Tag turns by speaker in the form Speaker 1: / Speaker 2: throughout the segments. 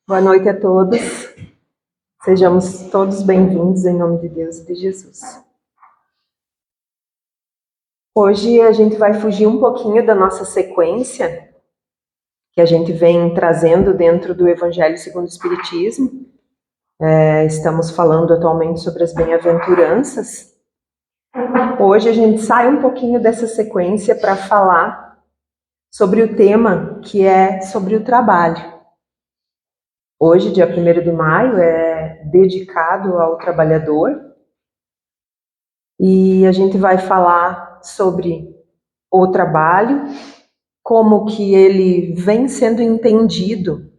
Speaker 1: Boa noite a todos. Sejamos todos bem-vindos em nome de Deus e de Jesus. Hoje a gente vai fugir um pouquinho da nossa sequência que a gente vem trazendo dentro do Evangelho segundo o Espiritismo. Estamos falando atualmente sobre as bem-aventuranças. Hoje a gente sai um pouquinho dessa sequência para falar sobre o tema que é sobre o trabalho. Hoje, dia 1º de maio, é dedicado ao trabalhador e a gente vai falar sobre o trabalho, como que ele vem sendo entendido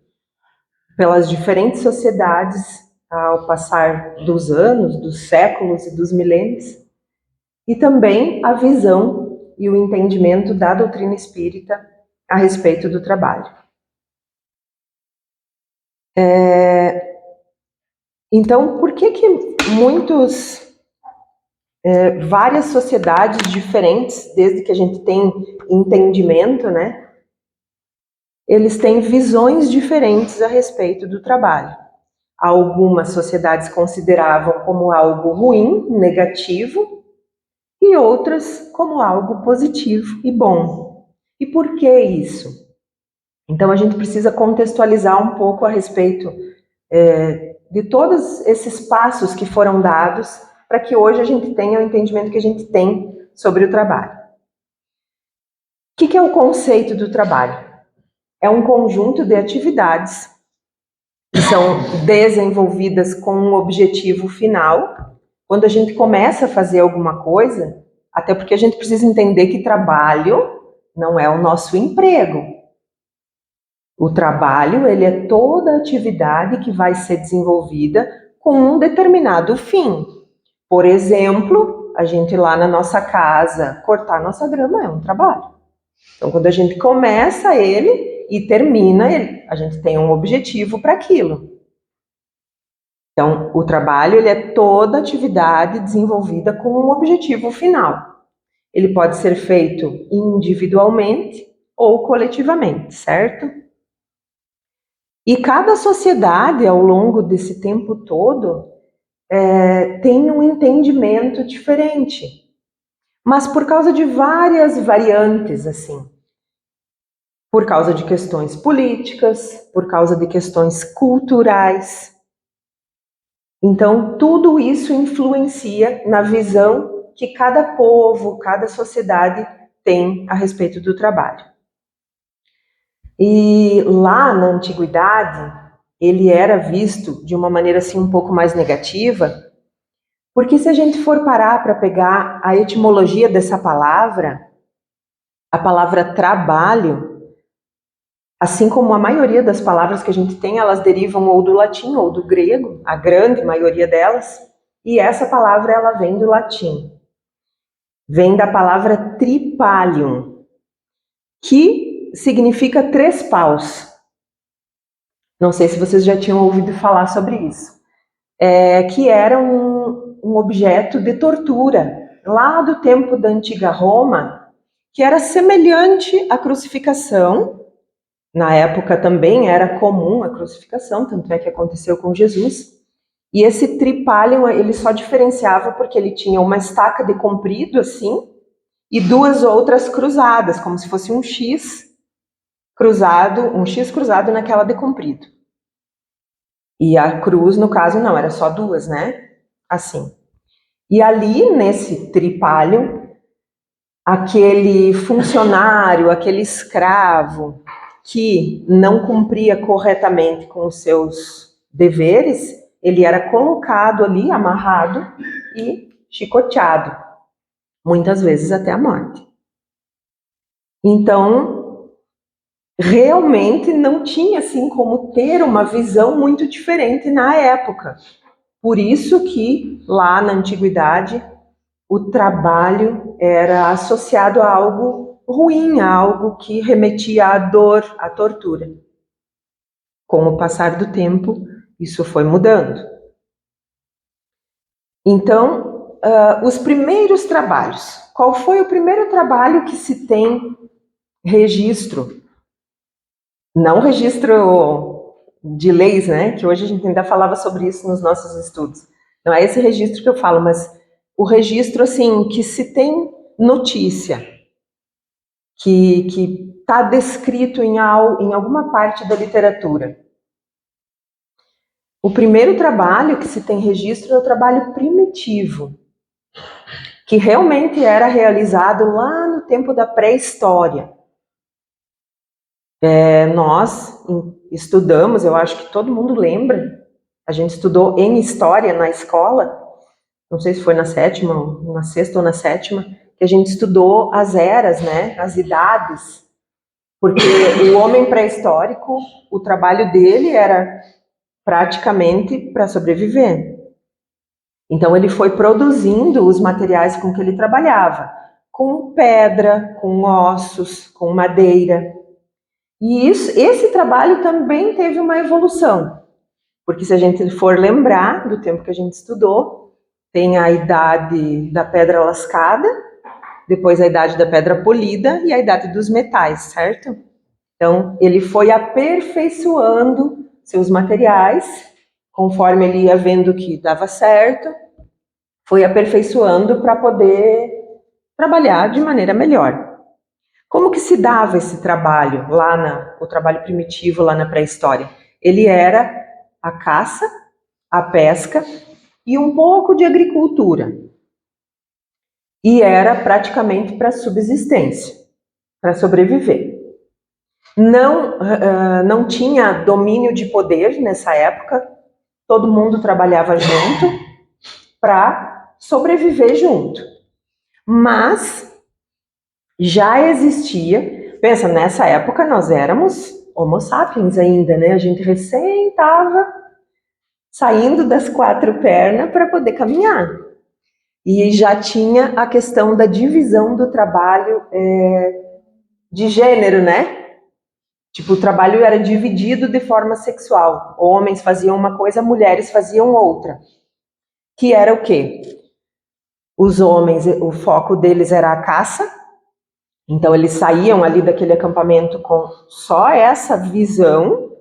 Speaker 1: pelas diferentes sociedades ao passar dos anos, dos séculos e dos milênios, e também a visão e o entendimento da doutrina espírita a respeito do trabalho. Então, por que várias sociedades diferentes, desde que a gente tem entendimento, né, eles têm visões diferentes a respeito do trabalho. Algumas sociedades consideravam como algo ruim, negativo, e outras como algo positivo e bom. E por que isso? Então, a gente precisa contextualizar um pouco a respeito de todos esses passos que foram dados para que hoje a gente tenha o entendimento que a gente tem sobre o trabalho. O que é o conceito do trabalho? É um conjunto de atividades que são desenvolvidas com um objetivo final. Quando a gente começa a fazer alguma coisa, até porque a gente precisa entender que trabalho não é o nosso emprego. O trabalho, ele é toda atividade que vai ser desenvolvida com um determinado fim. Por exemplo, a gente lá na nossa casa cortar nossa grama é um trabalho. Então, quando a gente começa ele e termina ele, a gente tem um objetivo para aquilo. Então, o trabalho, ele é toda atividade desenvolvida com um objetivo final. Ele pode ser feito individualmente ou coletivamente, certo? E cada sociedade, ao longo desse tempo todo, tem um entendimento diferente. Mas por causa de várias variantes, assim. Por causa de questões políticas, por causa de questões culturais. Então, tudo isso influencia na visão que cada povo, cada sociedade tem a respeito do trabalho. E lá na antiguidade, ele era visto de uma maneira assim um pouco mais negativa, porque se a gente for parar para pegar a etimologia dessa palavra, a palavra trabalho, assim como a maioria das palavras que a gente tem, elas derivam ou do latim ou do grego, a grande maioria delas, e essa palavra ela vem do latim. Vem da palavra tripalium, que significa 3 paus. Não sei se vocês já tinham ouvido falar sobre isso. Que era um objeto de tortura, lá do tempo da antiga Roma, que era semelhante à crucificação. Na época também era comum a crucificação, tanto é que aconteceu com Jesus. E esse tripalium, ele só diferenciava porque ele tinha uma estaca de comprido, assim, e 2 outras cruzadas, como se fosse um X cruzado naquela de comprido. E a cruz, no caso, não, era só 2, né? Assim. E ali, nesse tripalium, aquele funcionário, aquele escravo que não cumpria corretamente com os seus deveres, ele era colocado ali, amarrado e chicoteado, muitas vezes até a morte. Então, realmente não tinha assim como ter uma visão muito diferente na época. Por isso que lá na antiguidade o trabalho era associado a algo ruim, a algo que remetia à dor, à tortura. Com o passar do tempo, isso foi mudando. Então, os primeiros trabalhos. Qual foi o primeiro trabalho que se tem registro Não registro de leis, né? Que hoje a gente ainda falava sobre isso nos nossos estudos. Não é esse registro que eu falo, mas o registro, assim, que se tem notícia, que está descrito em alguma parte da literatura. O primeiro trabalho que se tem registro é o trabalho primitivo, que realmente era realizado lá no tempo da pré-história. Nós estudamos, eu acho que todo mundo lembra, a gente estudou em história na escola, não sei se foi na sétima, na sexta ou na sétima, que a gente estudou as eras, né, as idades, porque o homem pré-histórico, o trabalho dele era praticamente para sobreviver. Então ele foi produzindo os materiais com que ele trabalhava, com pedra, com ossos, com madeira. E esse trabalho também teve uma evolução, porque se a gente for lembrar do tempo que a gente estudou, tem a idade da pedra lascada, depois a idade da pedra polida e a idade dos metais, certo? Então, ele foi aperfeiçoando seus materiais, conforme ele ia vendo que dava certo, foi aperfeiçoando para poder trabalhar de maneira melhor. Como que se dava esse trabalho o trabalho primitivo lá na pré-história? Ele era a caça, a pesca e um pouco de agricultura. E era praticamente para subsistência, para sobreviver. Não tinha domínio de poder nessa época, todo mundo trabalhava junto para sobreviver junto. Mas já existia, pensa, nessa época nós éramos Homo sapiens ainda, né? A gente recém estava saindo das quatro pernas para poder caminhar. E já tinha a questão da divisão do trabalho de gênero, né? Tipo, o trabalho era dividido de forma sexual. Homens faziam uma coisa, mulheres faziam outra. Que era o quê? Os homens, o foco deles era a caça. Então, eles saíam ali daquele acampamento com só essa visão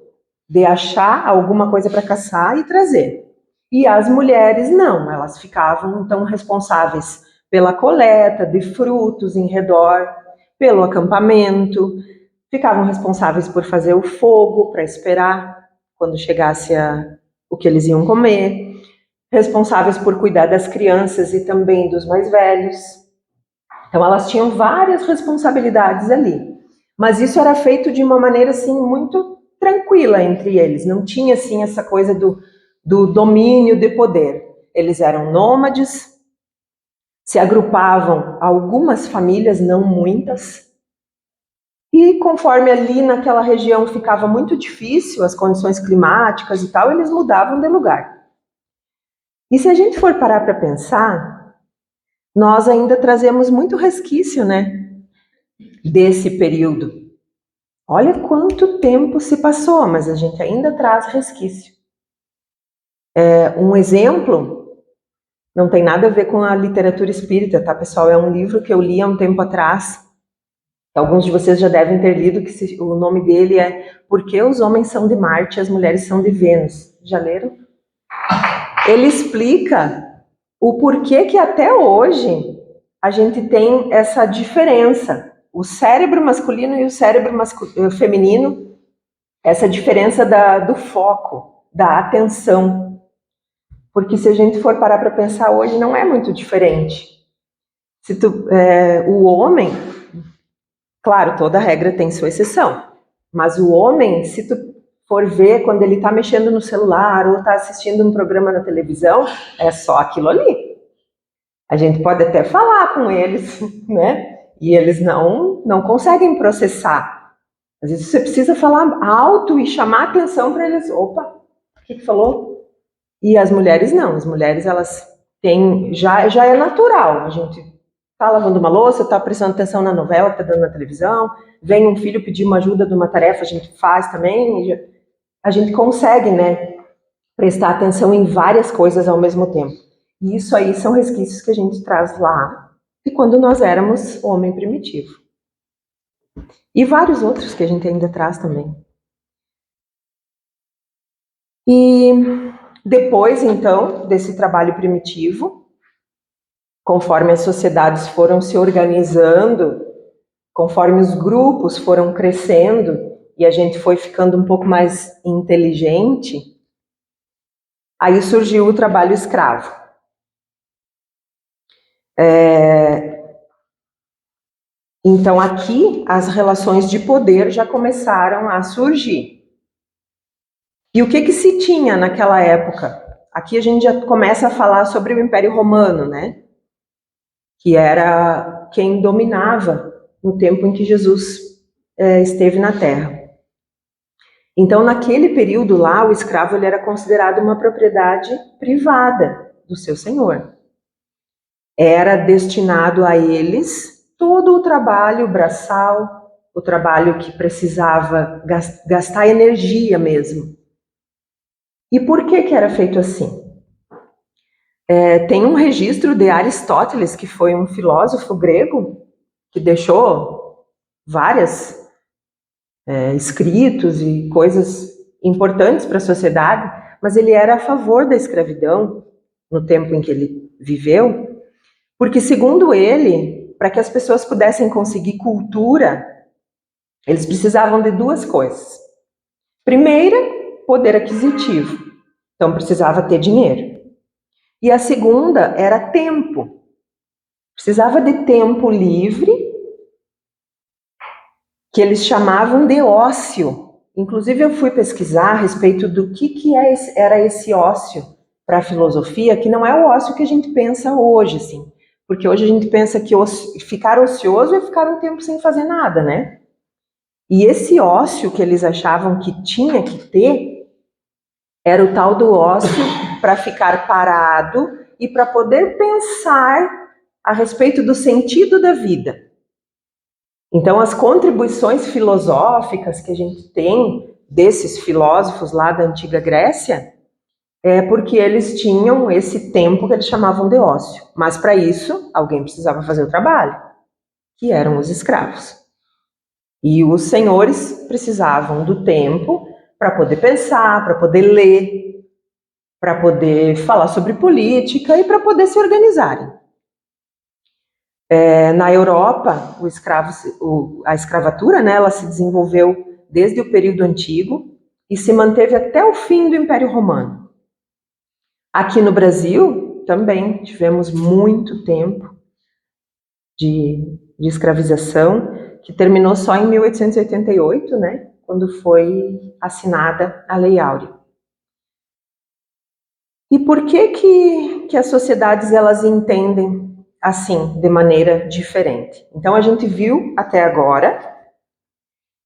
Speaker 1: de achar alguma coisa para caçar e trazer. E as mulheres não, elas ficavam então responsáveis pela coleta de frutos em redor, pelo acampamento, ficavam responsáveis por fazer o fogo para esperar quando chegasse o que eles iam comer, responsáveis por cuidar das crianças e também dos mais velhos. Então elas tinham várias responsabilidades ali, mas isso era feito de uma maneira assim muito tranquila entre eles, não tinha assim essa coisa do domínio de poder. Eles eram nômades, se agrupavam algumas famílias, não muitas, e conforme ali naquela região ficava muito difícil as condições climáticas e tal, eles mudavam de lugar. E se a gente for parar para pensar, nós ainda trazemos muito resquício, né, desse período. Olha quanto tempo se passou, mas a gente ainda traz resquício. Um exemplo, não tem nada a ver com a literatura espírita, tá, pessoal? É um livro que eu li há um tempo atrás. Alguns de vocês já devem ter lido, que o nome dele é Por que os homens são de Marte e as mulheres são de Vênus? Já leram? Ele explica o porquê que até hoje a gente tem essa diferença. O cérebro masculino e o cérebro feminino, essa diferença do foco, da atenção. Porque se a gente for parar para pensar hoje, não é muito diferente. O homem, claro, toda regra tem sua exceção, mas o homem, se tu for ver quando ele está mexendo no celular ou está assistindo um programa na televisão, é só aquilo ali. A gente pode até falar com eles, né? E eles não conseguem processar. Às vezes você precisa falar alto e chamar atenção para eles. Opa, o que falou? E as mulheres não. As mulheres, elas têm... Já é natural. A gente tá lavando uma louça, tá prestando atenção na novela que tá dando na televisão, vem um filho pedir uma ajuda de uma tarefa, a gente faz também. A gente consegue, né, prestar atenção em várias coisas ao mesmo tempo. E isso aí são resquícios que a gente traz lá de quando nós éramos homem primitivo. E vários outros que a gente ainda traz também. E depois, então, desse trabalho primitivo, conforme as sociedades foram se organizando, conforme os grupos foram crescendo e a gente foi ficando um pouco mais inteligente, aí surgiu o trabalho escravo. Então aqui as relações de poder já começaram a surgir. E o que se tinha naquela época? Aqui a gente já começa a falar sobre o Império Romano, né? Que era quem dominava no tempo em que Jesus esteve na Terra. Então, naquele período lá, o escravo ele era considerado uma propriedade privada do seu senhor. Era destinado a eles todo o trabalho braçal, o trabalho que precisava gastar energia mesmo. E por que era feito assim? Tem um registro de Aristóteles, que foi um filósofo grego, que deixou vários escritos e coisas importantes para a sociedade, mas ele era a favor da escravidão no tempo em que ele viveu, porque, segundo ele, para que as pessoas pudessem conseguir cultura, eles precisavam de duas coisas. Primeira, poder aquisitivo. Então, precisava ter dinheiro. E a segunda era tempo. Precisava de tempo livre, que eles chamavam de ócio. Inclusive, eu fui pesquisar a respeito do que era esse ócio para a filosofia, que não é o ócio que a gente pensa hoje, assim. Porque hoje a gente pensa que ficar ocioso é ficar um tempo sem fazer nada, né? E esse ócio que eles achavam que tinha que ter era o tal do ócio para ficar parado e para poder pensar a respeito do sentido da vida. Então, as contribuições filosóficas que a gente tem desses filósofos lá da antiga Grécia é porque eles tinham esse tempo que eles chamavam de ócio. Mas, para isso, alguém precisava fazer o trabalho, que eram os escravos. E os senhores precisavam do tempo para poder pensar, para poder ler, para poder falar sobre política e para poder se organizarem. Na Europa, a escravatura, né, ela se desenvolveu desde o período antigo e se manteve até o fim do Império Romano. Aqui no Brasil, também tivemos muito tempo de escravização, que terminou só em 1888, né, quando foi assinada a Lei Áurea. E por que as sociedades elas entendem assim, de maneira diferente? Então a gente viu até agora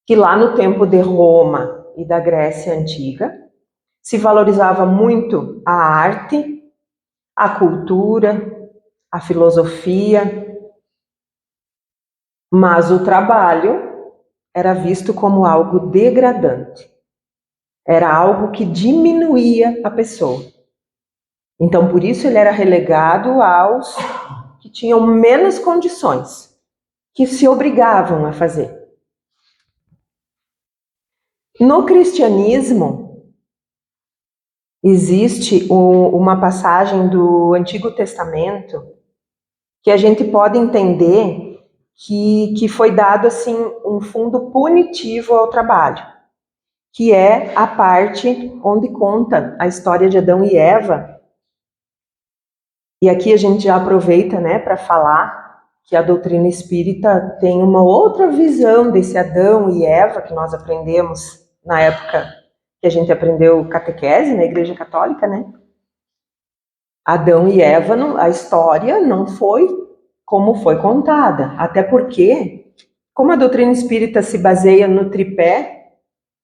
Speaker 1: que lá no tempo de Roma e da Grécia Antiga se valorizava muito a arte, a cultura, a filosofia, mas o trabalho era visto como algo degradante. Era algo que diminuía a pessoa. Então, por isso ele era relegado aos que tinham menos condições, que se obrigavam a fazer. No cristianismo, existe uma passagem do Antigo Testamento que a gente pode entender que foi dado assim um fundo punitivo ao trabalho, que é a parte onde conta a história de Adão e Eva. E aqui a gente já aproveita, né, para falar que a doutrina espírita tem uma outra visão desse Adão e Eva que nós aprendemos na época que a gente aprendeu catequese na Igreja Católica, né? Adão e Eva, a história não foi como foi contada, até porque, como a doutrina espírita se baseia no tripé,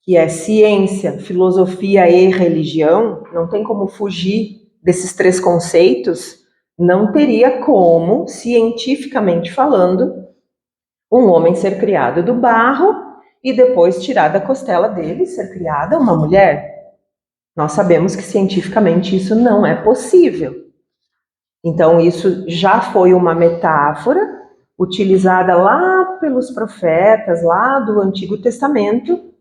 Speaker 1: que é ciência, filosofia e religião, não tem como fugir desses três conceitos, não teria como, cientificamente falando, um homem ser criado do barro e depois tirar da costela dele ser criada uma mulher. Nós sabemos que cientificamente isso não é possível. Então isso já foi uma metáfora utilizada lá pelos profetas, lá do Antigo Testamento,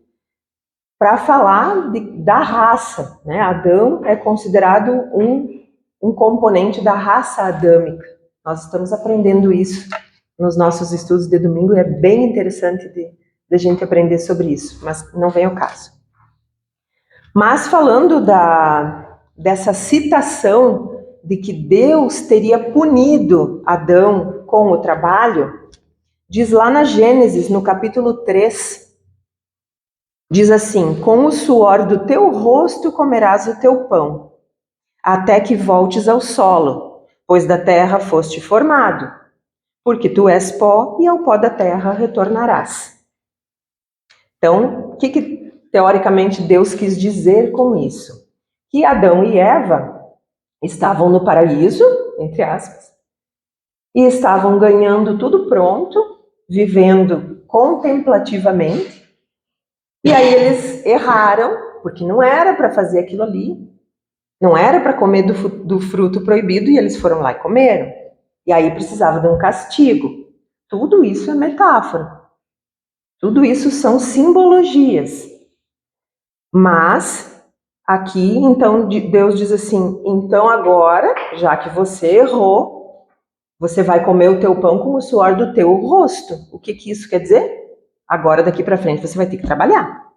Speaker 1: para falar da raça, né? Adão é considerado um componente da raça adâmica. Nós estamos aprendendo isso nos nossos estudos de domingo e é bem interessante de gente aprender sobre isso, mas não vem ao caso. Mas falando dessa citação de que Deus teria punido Adão com o trabalho, diz lá na Gênesis, no capítulo 3, diz assim: com o suor do teu rosto comerás o teu pão, até que voltes ao solo, pois da terra foste formado, porque tu és pó e ao pó da terra retornarás. Então, o que teoricamente Deus quis dizer com isso? Que Adão e Eva estavam no paraíso, entre aspas, e estavam ganhando tudo pronto, vivendo contemplativamente, e aí eles erraram, porque não era para fazer aquilo ali, não era para comer do fruto proibido, e eles foram lá e comeram. E aí precisava de um castigo. Tudo isso é metáfora. Tudo isso são simbologias. Mas, aqui, então, Deus diz assim: então agora, já que você errou, você vai comer o teu pão com o suor do teu rosto. O que isso quer dizer? Agora, daqui para frente, você vai ter que trabalhar.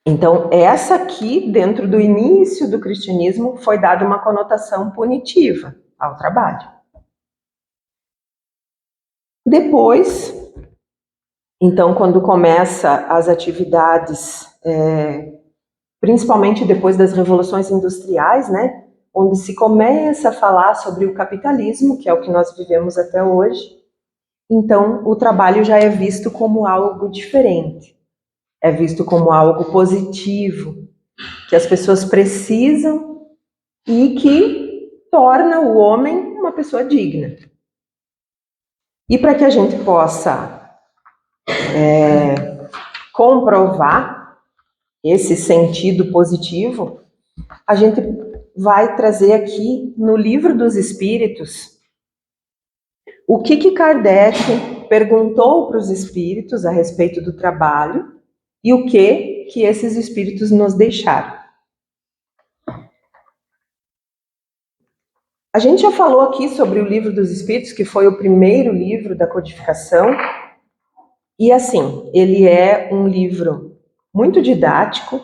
Speaker 1: Então, essa aqui, dentro do início do cristianismo, foi dada uma conotação punitiva ao trabalho. Depois, então, quando começa as atividades, principalmente depois das revoluções industriais, né, onde se começa a falar sobre o capitalismo, que é o que nós vivemos até hoje, então o trabalho já é visto como algo diferente, é visto como algo positivo, que as pessoas precisam e que torna o homem uma pessoa digna. E para que a gente possa comprovar esse sentido positivo, a gente vai trazer aqui no Livro dos Espíritos o que Kardec perguntou para os espíritos a respeito do trabalho e o que esses espíritos nos deixaram. A gente já falou aqui sobre o Livro dos Espíritos, que foi o primeiro livro da codificação, e assim, ele é um livro muito didático,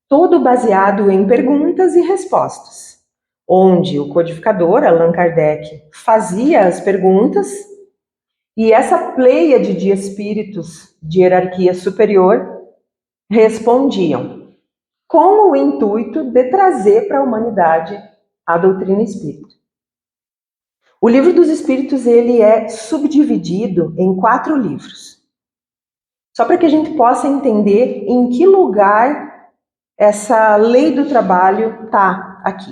Speaker 1: todo baseado em perguntas e respostas, onde o codificador, Allan Kardec, fazia as perguntas e essa pleiade de espíritos de hierarquia superior respondiam, com o intuito de trazer para a humanidade a doutrina espírita. O Livro dos Espíritos ele é subdividido em 4 livros, só para que a gente possa entender em que lugar essa lei do trabalho está aqui.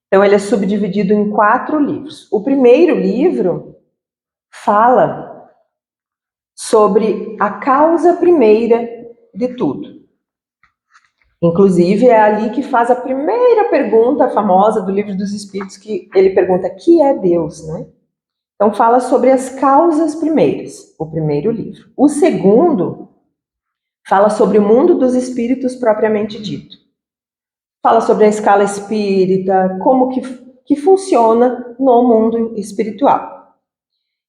Speaker 1: Então, ele é subdividido em 4 livros. O primeiro livro fala sobre a causa primeira de tudo. Inclusive, é ali que faz a primeira pergunta famosa do Livro dos Espíritos, que ele pergunta: que é Deus, né? Então, fala sobre as causas primeiras, o primeiro livro. O segundo fala sobre o mundo dos espíritos propriamente dito. Fala sobre a escala espírita, como que funciona no mundo espiritual.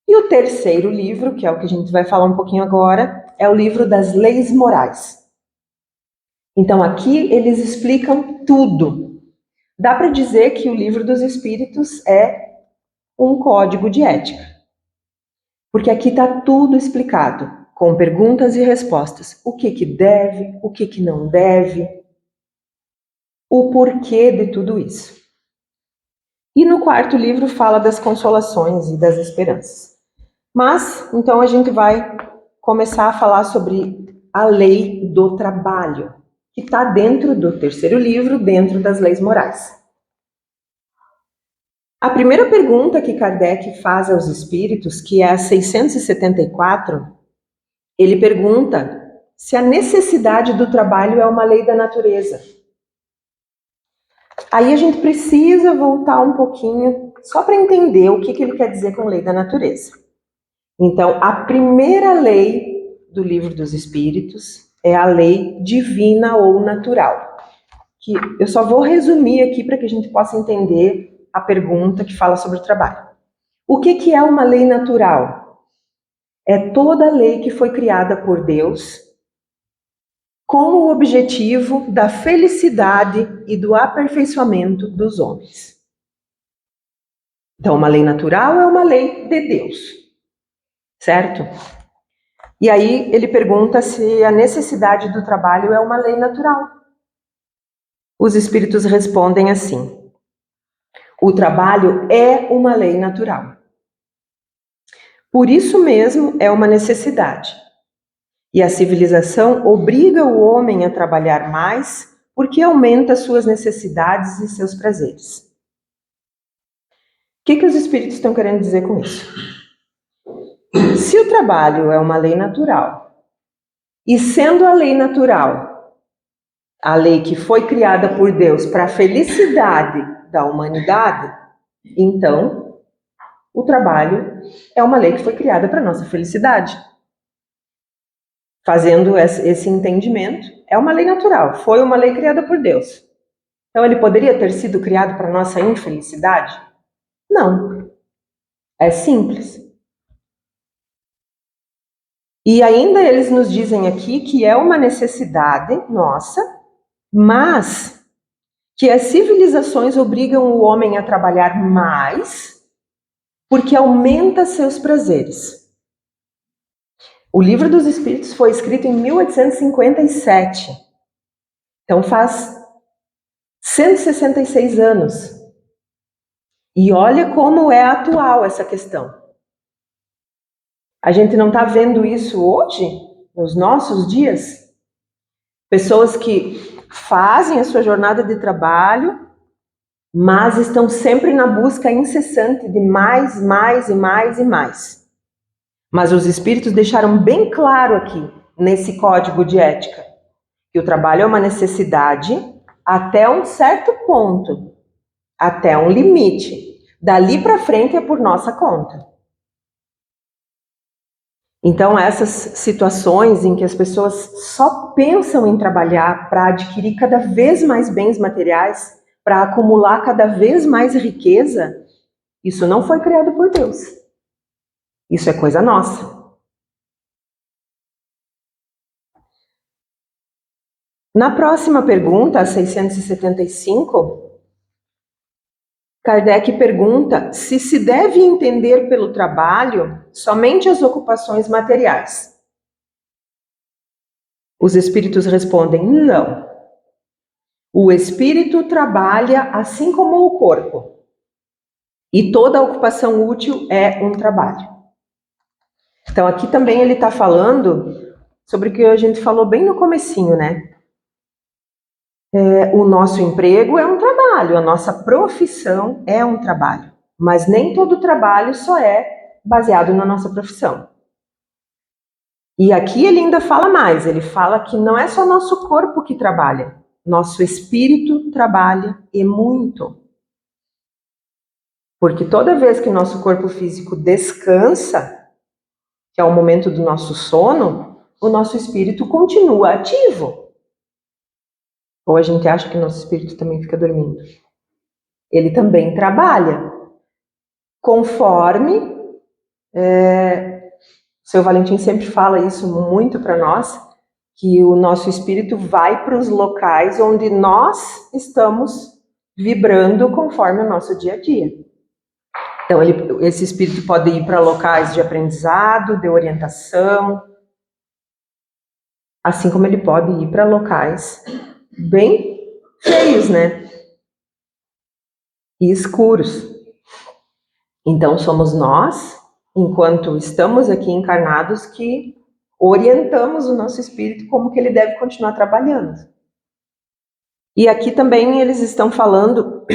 Speaker 1: E o terceiro livro, que é o que a gente vai falar um pouquinho agora, é o livro das leis morais. Então aqui eles explicam tudo. Dá para dizer que o Livro dos Espíritos é um código de ética. Porque aqui está tudo explicado, com perguntas e respostas. O que deve, o que não deve, o porquê de tudo isso. E no quarto livro fala das consolações e das esperanças. Mas, então a gente vai começar a falar sobre a lei do trabalho, que está dentro do terceiro livro, dentro das leis morais. A primeira pergunta que Kardec faz aos espíritos, que é a 674, ele pergunta se a necessidade do trabalho é uma lei da natureza. Aí a gente precisa voltar um pouquinho, só para entender o que ele quer dizer com lei da natureza. Então, a primeira lei do Livro dos Espíritos é a lei divina ou natural. Que eu só vou resumir aqui para que a gente possa entender a pergunta que fala sobre o trabalho. O que é uma lei natural? É toda lei que foi criada por Deus com o objetivo da felicidade e do aperfeiçoamento dos homens. Então, uma lei natural é uma lei de Deus, certo? E aí ele pergunta se a necessidade do trabalho é uma lei natural. Os espíritos respondem assim: o trabalho é uma lei natural. Por isso mesmo é uma necessidade. E a civilização obriga o homem a trabalhar mais porque aumenta suas necessidades e seus prazeres. O que os espíritos estão querendo dizer com isso? Se o trabalho é uma lei natural, e sendo a lei natural, a lei que foi criada por Deus para a felicidade da humanidade, então o trabalho é uma lei que foi criada para a nossa felicidade. Fazendo esse entendimento, é uma lei natural, foi uma lei criada por Deus. Então ele poderia ter sido criado para a nossa infelicidade? Não. É simples. E ainda eles nos dizem aqui que é uma necessidade nossa, mas que as civilizações obrigam o homem a trabalhar mais porque aumenta seus prazeres. O Livro dos Espíritos foi escrito em 1857. Então faz 166 anos. E olha como é atual essa questão. A gente não está vendo isso hoje, nos nossos dias? Pessoas que fazem a sua jornada de trabalho, mas estão sempre na busca incessante de mais, mais e mais e mais. Mas os espíritos deixaram bem claro aqui, nesse código de ética, que o trabalho é uma necessidade até um certo ponto, até um limite. Dali para frente é por nossa conta. Então, essas situações em que as pessoas só pensam em trabalhar para adquirir cada vez mais bens materiais, para acumular cada vez mais riqueza, isso não foi criado por Deus. Isso é coisa nossa. Na próxima pergunta, a 675, Kardec pergunta se deve entender pelo trabalho somente as ocupações materiais. Os espíritos respondem: não. O espírito trabalha assim como o corpo. E toda ocupação útil é um trabalho. Então aqui também ele está falando sobre o que a gente falou bem no comecinho, né? O nosso emprego é um trabalho, a nossa profissão é um trabalho. Mas nem todo trabalho só é baseado na nossa profissão. E aqui ele ainda fala mais, ele fala que não é só nosso corpo que trabalha, nosso espírito trabalha e muito. Porque toda vez que nosso corpo físico descansa, que é o momento do nosso sono, o nosso espírito continua ativo. Ou a gente acha que nosso espírito também fica dormindo. Ele também trabalha. Conforme, o seu Valentim sempre fala isso muito para nós, que o nosso espírito vai para os locais onde nós estamos vibrando conforme o nosso dia a dia. Então, esse espírito pode ir para locais de aprendizado, de orientação, assim como ele pode ir para locais bem feios, né? E escuros. Então, somos nós, enquanto estamos aqui encarnados, que orientamos o nosso espírito como que ele deve continuar trabalhando. E aqui também eles estão falando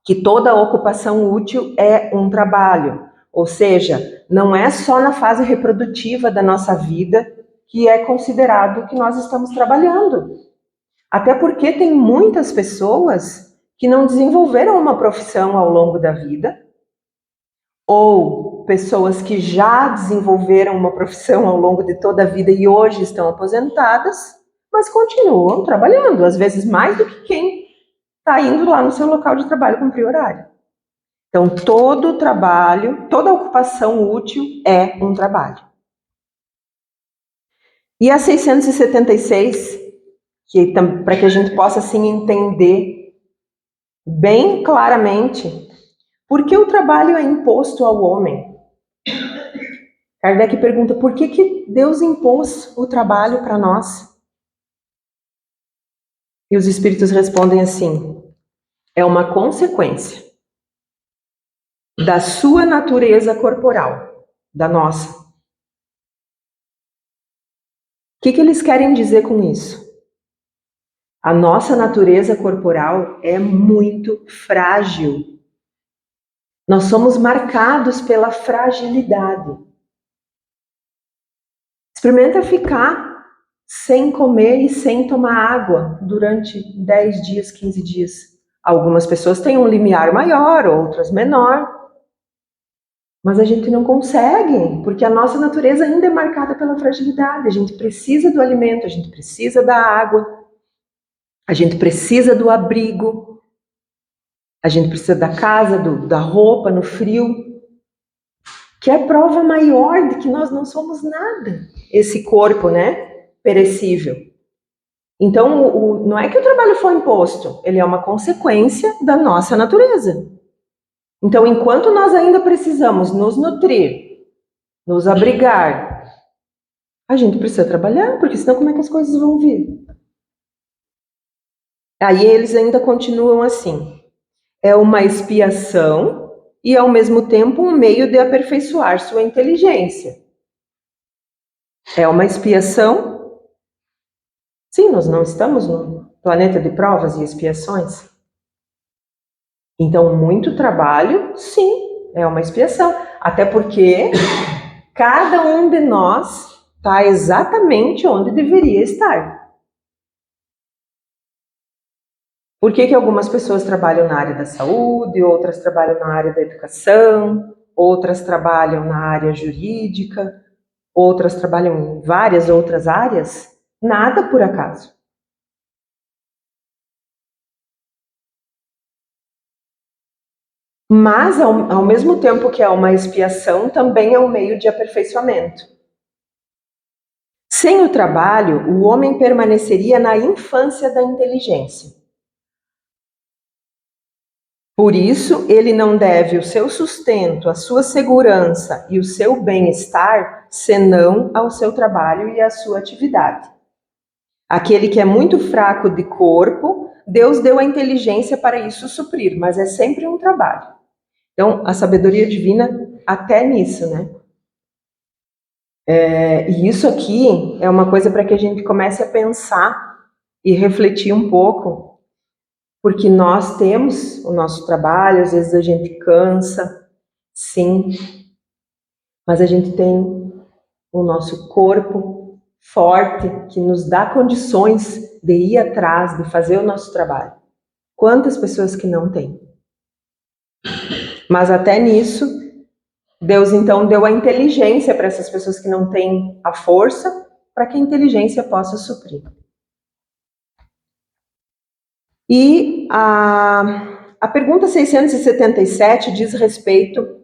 Speaker 1: que toda ocupação útil é um trabalho, ou seja, não é só na fase reprodutiva da nossa vida que é considerado que nós estamos trabalhando. Até porque tem muitas pessoas que não desenvolveram uma profissão ao longo da vida, ou pessoas que já desenvolveram uma profissão ao longo de toda a vida e hoje estão aposentadas, mas continuam trabalhando, às vezes mais do que quem está indo lá no seu local de trabalho cumprir horário. Então, todo trabalho, toda ocupação útil é um trabalho. E a 676, para que a gente possa assim entender bem claramente por que o trabalho é imposto ao homem. Kardec pergunta por que Deus impôs o trabalho para nós? E os espíritos respondem assim: é uma consequência da sua natureza corporal, da nossa. O que eles querem dizer com isso? A nossa natureza corporal é muito frágil. Nós somos marcados pela fragilidade. Experimenta ficar sem comer e sem tomar água durante 10 dias, 15 dias. Algumas pessoas têm um limiar maior, outras menor. Mas a gente não consegue, porque a nossa natureza ainda é marcada pela fragilidade. A gente precisa do alimento, a gente precisa da água, a gente precisa do abrigo, a gente precisa da casa, da roupa no frio, que é prova maior de que nós não somos nada, esse corpo, né, perecível. Então, não é que o trabalho foi imposto, ele é uma consequência da nossa natureza. Então, enquanto nós ainda precisamos nos nutrir, nos abrigar, a gente precisa trabalhar, porque senão como é que as coisas vão vir? Aí eles ainda continuam assim: é uma expiação e ao mesmo tempo um meio de aperfeiçoar sua inteligência. É uma expiação? Sim, nós não estamos num planeta de provas e expiações. Então, muito trabalho, sim, é uma expiação. Até porque cada um de nós está exatamente onde deveria estar. Por que algumas pessoas trabalham na área da saúde, outras trabalham na área da educação, outras trabalham na área jurídica, outras trabalham em várias outras áreas? Nada por acaso. Mas, ao mesmo tempo que é uma expiação, também é um meio de aperfeiçoamento. Sem o trabalho, o homem permaneceria na infância da inteligência. Por isso, ele não deve o seu sustento, a sua segurança e o seu bem-estar senão ao seu trabalho e à sua atividade. Aquele que é muito fraco de corpo, Deus deu a inteligência para isso suprir, mas é sempre um trabalho. Então, a sabedoria divina até nisso, né? E isso aqui é uma coisa para que a gente comece a pensar e refletir um pouco, porque nós temos o nosso trabalho, às vezes a gente cansa, sim, mas a gente tem o nosso corpo forte que nos dá condições de ir atrás, de fazer o nosso trabalho. Quantas pessoas que não têm? Mas até nisso, Deus então deu a inteligência para essas pessoas que não têm a força, para que a inteligência possa suprir. E a pergunta 677 diz respeito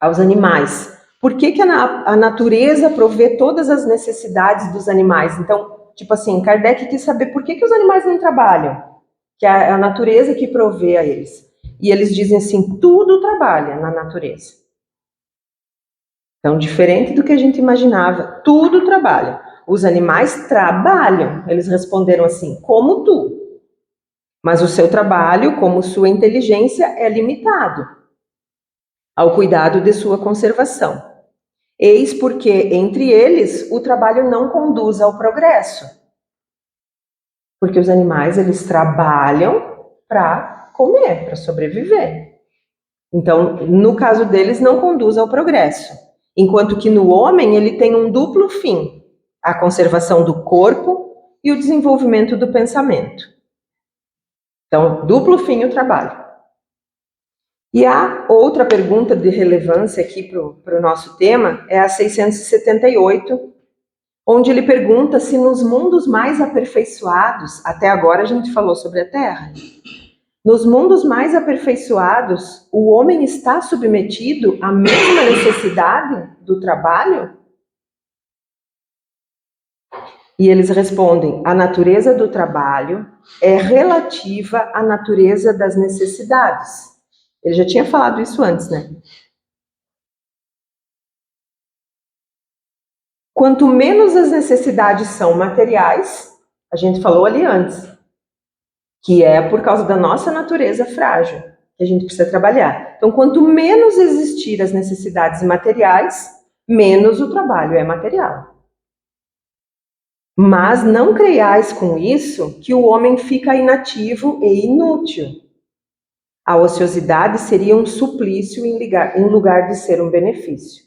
Speaker 1: aos animais. Por que a natureza provê todas as necessidades dos animais? Então, tipo assim, Kardec quis saber por que os animais não trabalham, que é a natureza que provê a eles. E eles dizem assim, tudo trabalha na natureza. Então, diferente do que a gente imaginava, tudo trabalha. Os animais trabalham. Eles responderam assim, como tu. Mas o seu trabalho, como sua inteligência, é limitado ao cuidado de sua conservação. Eis porque, entre eles, o trabalho não conduz ao progresso. Porque os animais, eles trabalham para comer, para sobreviver. Então, no caso deles, não conduz ao progresso. Enquanto que no homem, ele tem um duplo fim: a conservação do corpo e o desenvolvimento do pensamento. Então, duplo fim o trabalho. E a outra pergunta de relevância aqui para o nosso tema é a 678, onde ele pergunta se nos mundos mais aperfeiçoados, até agora a gente falou sobre a Terra, nos mundos mais aperfeiçoados, o homem está submetido à mesma necessidade do trabalho? E eles respondem: a natureza do trabalho é relativa à natureza das necessidades. Ele já tinha falado isso antes, né? Quanto menos as necessidades são materiais, a gente falou ali antes, que é por causa da nossa natureza frágil, que a gente precisa trabalhar. Então, quanto menos existir as necessidades materiais, menos o trabalho é material. Mas não creiais com isso que o homem fica inativo e inútil. A ociosidade seria um suplício em lugar de ser um benefício.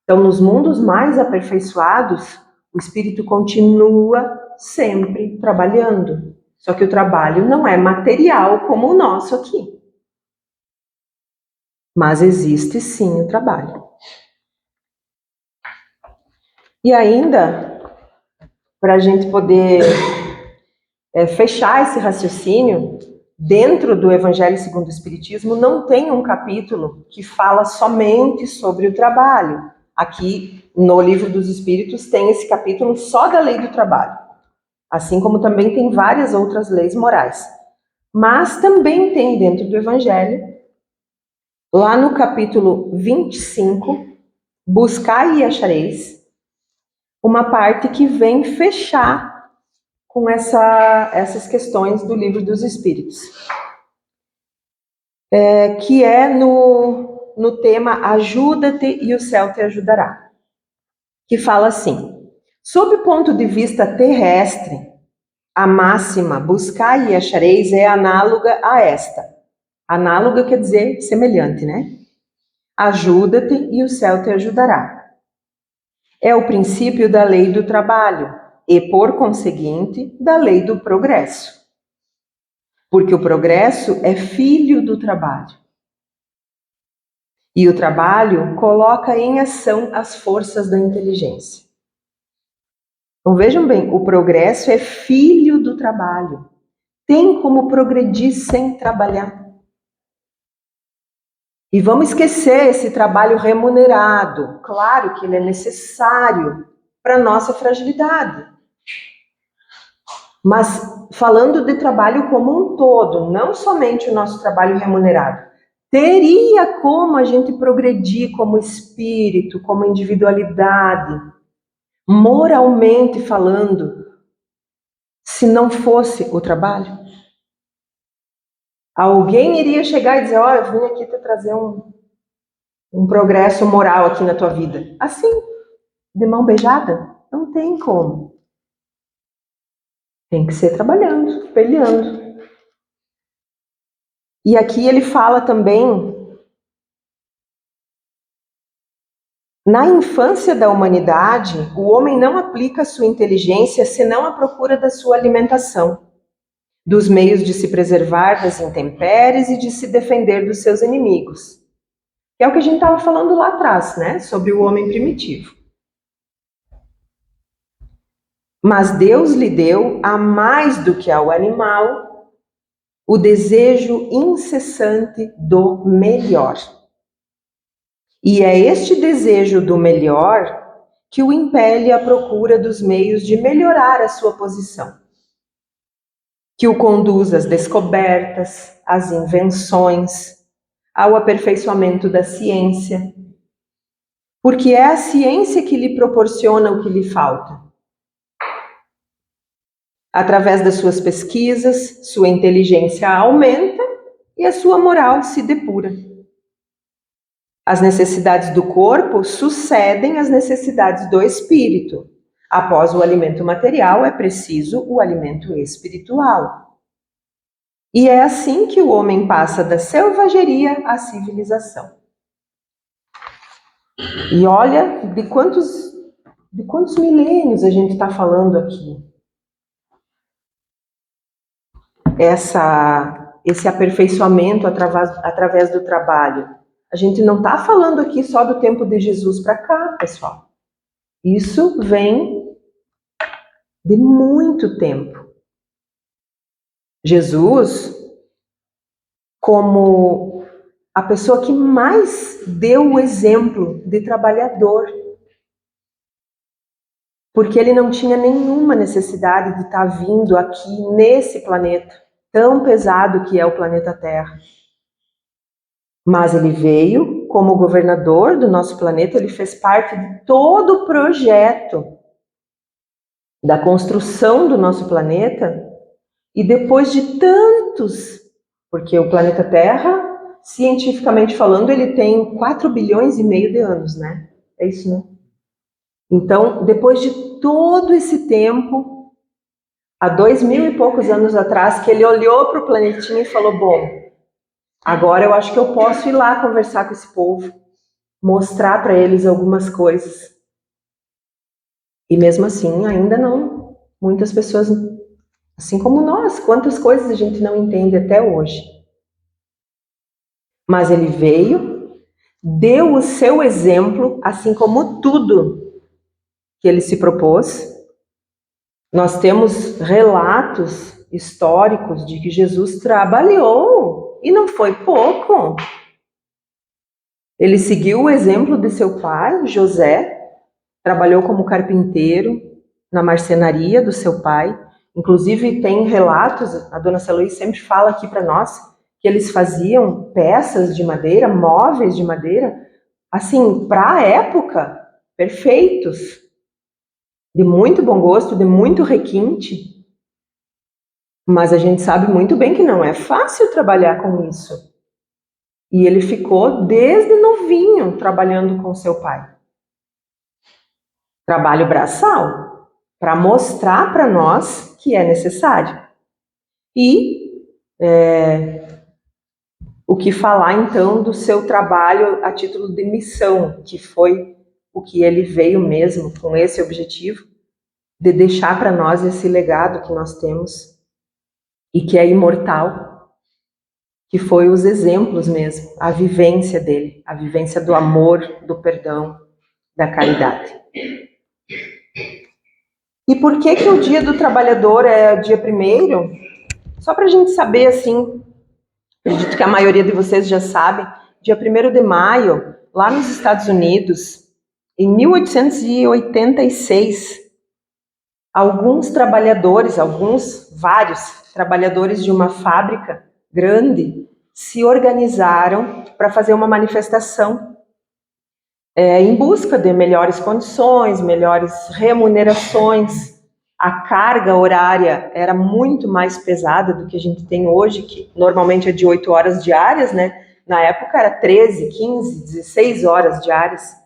Speaker 1: Então, nos mundos mais aperfeiçoados, o espírito continua sempre trabalhando. Só que o trabalho não é material como o nosso aqui. Mas existe sim o trabalho. E ainda, para a gente poder fechar esse raciocínio, dentro do Evangelho segundo o Espiritismo não tem um capítulo que fala somente sobre o trabalho. Aqui no Livro dos Espíritos tem esse capítulo só da lei do trabalho, assim como também tem várias outras leis morais. Mas também tem dentro do Evangelho, lá no capítulo 25, Buscai e achareis, uma parte que vem fechar com essas questões do Livro dos Espíritos, que é no tema Ajuda-te e o céu te ajudará, que fala assim: sob o ponto de vista terrestre, a máxima buscai e achareis é análoga a esta. Análoga quer dizer semelhante, né? Ajuda-te e o céu te ajudará. É o princípio da lei do trabalho e, por conseguinte, da lei do progresso. Porque o progresso é filho do trabalho. E o trabalho coloca em ação as forças da inteligência. Então vejam bem, o progresso é filho do trabalho. Tem como progredir sem trabalhar. E vamos esquecer esse trabalho remunerado. Claro que ele é necessário para a nossa fragilidade. Mas falando de trabalho como um todo, não somente o nosso trabalho remunerado, teria como a gente progredir como espírito, como individualidade, moralmente falando, se não fosse o trabalho? Alguém iria chegar e dizer: ó, eu vim aqui te trazer um progresso moral aqui na tua vida. Assim, de mão beijada? Não tem como. Tem que ser trabalhando, peleando. E aqui ele fala também, na infância da humanidade, o homem não aplica sua inteligência senão à procura da sua alimentação, dos meios de se preservar das intempéries e de se defender dos seus inimigos. Que é o que a gente estava falando lá atrás, né? Sobre o homem primitivo. Mas Deus lhe deu, a mais do que ao animal, o desejo incessante do melhor. E é este desejo do melhor que o impele à procura dos meios de melhorar a sua posição, que o conduz às descobertas, às invenções, ao aperfeiçoamento da ciência, porque é a ciência que lhe proporciona o que lhe falta. Através das suas pesquisas, sua inteligência aumenta e a sua moral se depura. As necessidades do corpo sucedem às necessidades do espírito. Após o alimento material, é preciso o alimento espiritual. E é assim que o homem passa da selvageria à civilização. E olha de quantos milênios a gente está falando aqui. esse aperfeiçoamento através do trabalho. A gente não está falando aqui só do tempo de Jesus para cá, pessoal. Isso vem de muito tempo. Jesus, como a pessoa que mais deu o exemplo de trabalhador, porque ele não tinha nenhuma necessidade de estar vindo aqui nesse planeta tão pesado que é o planeta Terra. Mas ele veio como governador do nosso planeta, ele fez parte de todo o projeto da construção do nosso planeta, e depois de tantos, porque o planeta Terra, cientificamente falando, ele tem 4 bilhões e meio de anos, né? É isso, né? Então, depois de todo esse tempo, há 2.000 e poucos anos atrás, que ele olhou para o planetinha e falou, bom, agora eu acho que eu posso ir lá conversar com esse povo, mostrar para eles algumas coisas. E mesmo assim, ainda não. Muitas pessoas, assim como nós, quantas coisas a gente não entende até hoje. Mas ele veio, deu o seu exemplo, assim como tudo que ele se propôs. Nós temos relatos históricos de que Jesus trabalhou, e não foi pouco. Ele seguiu o exemplo de seu pai, José, trabalhou como carpinteiro na marcenaria do seu pai. Inclusive tem relatos, a dona Celoí sempre fala aqui para nós, que eles faziam peças de madeira, móveis de madeira, assim, para a época, perfeitos, de muito bom gosto, de muito requinte. Mas a gente sabe muito bem que não é fácil trabalhar com isso. E ele ficou desde novinho trabalhando com seu pai. Trabalho braçal, para mostrar para nós que é necessário. E o que falar então do seu trabalho a título de missão, que foi o que ele veio mesmo com esse objetivo de deixar para nós esse legado que nós temos e que é imortal, que foi os exemplos mesmo, a vivência dele, a vivência do amor, do perdão, da caridade. E por que o Dia do Trabalhador é o dia 1º? Só para a gente saber, assim, acredito que a maioria de vocês já sabe, dia 1º de maio, lá nos Estados Unidos, em 1886, vários trabalhadores de uma fábrica grande se organizaram para fazer uma manifestação em busca de melhores condições, melhores remunerações. A carga horária era muito mais pesada do que a gente tem hoje, que normalmente é de 8 horas diárias, né? Na época era 13, 15, 16 horas diárias.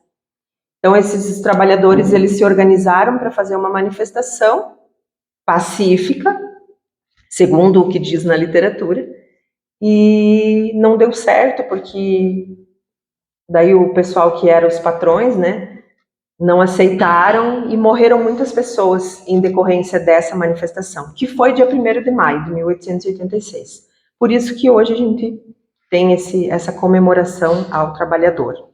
Speaker 1: Então esses trabalhadores, eles se organizaram para fazer uma manifestação pacífica, segundo o que diz na literatura, e não deu certo, porque daí o pessoal que era os patrões, né, não aceitaram e morreram muitas pessoas em decorrência dessa manifestação, que foi dia 1º de maio de 1886. Por isso que hoje a gente tem essa comemoração ao trabalhador.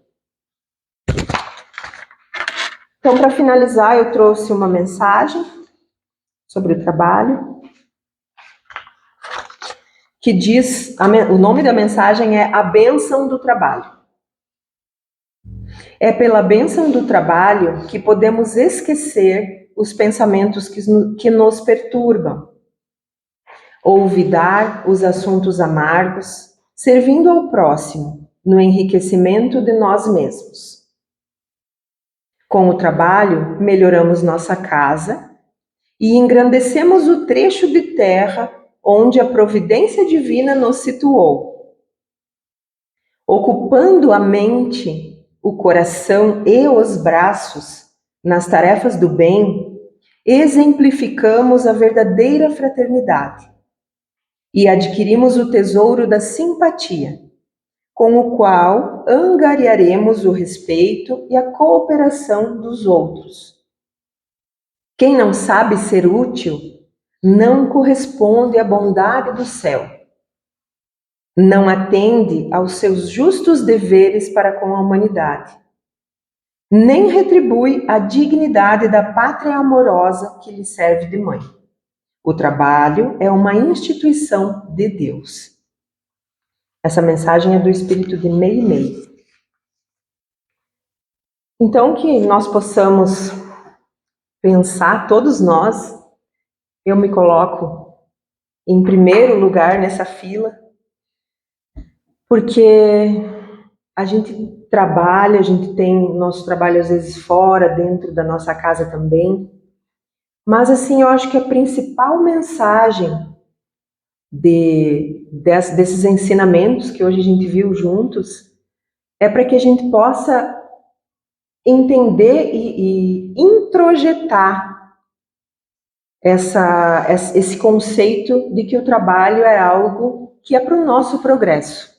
Speaker 1: Então, para finalizar, eu trouxe uma mensagem sobre o trabalho, que diz, o nome da mensagem é A Bênção do Trabalho. É pela bênção do trabalho que podemos esquecer os pensamentos que nos perturbam, olvidar os assuntos amargos, servindo ao próximo, no enriquecimento de nós mesmos. Com o trabalho, melhoramos nossa casa e engrandecemos o trecho de terra onde a providência divina nos situou. Ocupando a mente, o coração e os braços nas tarefas do bem, exemplificamos a verdadeira fraternidade e adquirimos o tesouro da simpatia, com o qual angariaremos o respeito e a cooperação dos outros. Quem não sabe ser útil não corresponde à bondade do céu. não atende aos seus justos deveres para com a humanidade, nem retribui a dignidade da pátria amorosa que lhe serve de mãe. O trabalho é uma instituição de Deus. Essa mensagem é do espírito de Meimei. Então, que nós possamos pensar, todos nós, eu me coloco em primeiro lugar nessa fila, porque a gente trabalha, a gente tem nosso trabalho às vezes fora, dentro da nossa casa também, mas assim, eu acho que a principal mensagem desses ensinamentos que hoje a gente viu juntos é para que a gente possa entender e introjetar esse conceito de que o trabalho é algo que é para o nosso progresso,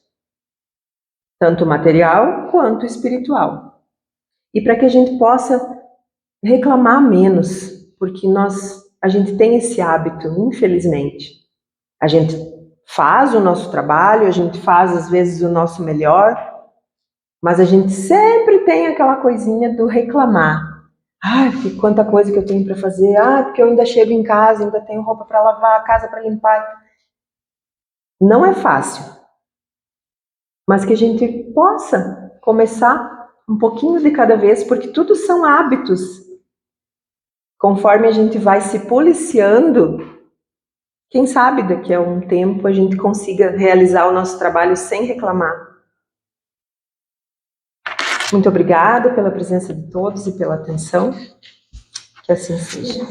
Speaker 1: tanto material quanto espiritual. E para que a gente possa reclamar menos, porque a gente tem esse hábito, infelizmente. A gente faz o nosso trabalho, a gente faz às vezes o nosso melhor, mas a gente sempre tem aquela coisinha do reclamar. Ah, que quanta coisa que eu tenho para fazer. Ah, porque eu ainda chego em casa, ainda tenho roupa para lavar, casa para limpar. Não é fácil, mas que a gente possa começar um pouquinho de cada vez, porque tudo são hábitos. Conforme a gente vai se policiando, quem sabe daqui a um tempo a gente consiga realizar o nosso trabalho sem reclamar. Muito obrigada pela presença de todos e pela atenção. Que assim seja.